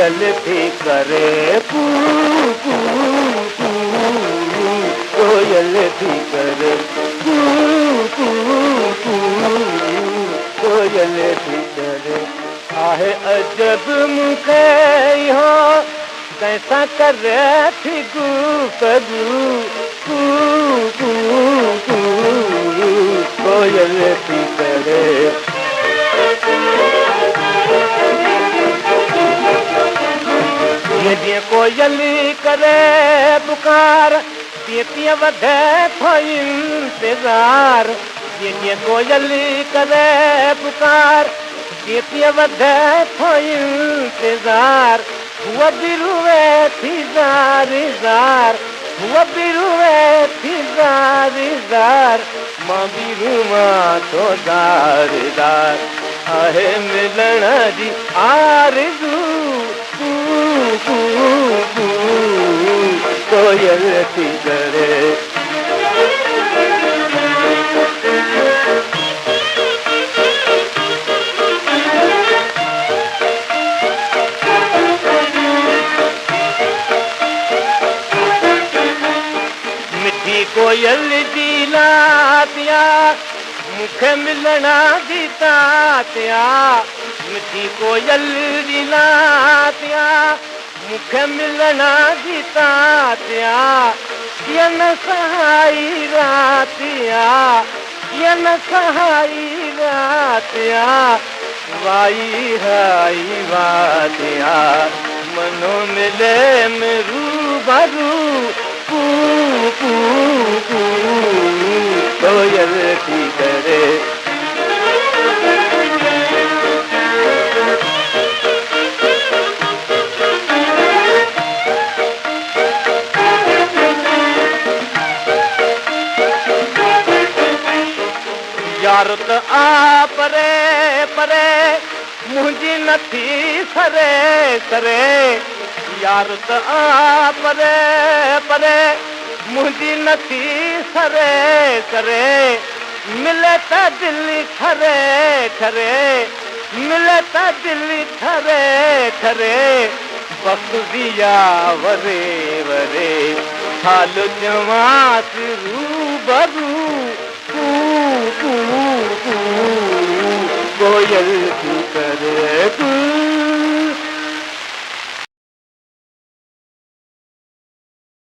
कोयल थी करे कू कू कू, कोयल थी करे कू कू कू, कोयल थी करे। आहे अजब मूंखे इहो कैसा करे थी गुफ्तगू कू कू कू, कोयल थी करे। जीअं कोयल करे पुकार तीअं तीअं वधे थो इंतज़ार, जीअं कोयल करे पुकार तीअं तीअं वधे थो इंतज़ार। हूअ बि रुए थी ज़ारी ज़ार, हूअ बि रुए थी ज़ारी ज़ार, मां बि रुआं थो ज़ारी ज़ार। आहे मिलण जी आरज़ू कोयल थी करे। मिठी कोयल जी लातिया मूंखे मिलणा जी तातिया, मिठी कोयल जी लातिया मूंखे मिलणा जी तातिया। कीअं न सहाई रातिया, कीअं न सहाई रातिया, वाई हाई वातिया, मनो मिले में रूबरू कू कू कू, कोयल थी करे। यार त आ परे परे मुंहिंजी नथी सरे सरे, यार त आ परे परे मुंहिंजी नथी सरे सरे, मिले त दिलि ठरे ठरे, मिले त दिलि ठरे ठरे, वक़्तु दिया वरे वरे, हाल जवांसि रूबरू कू कू कू, कोयल थी करे।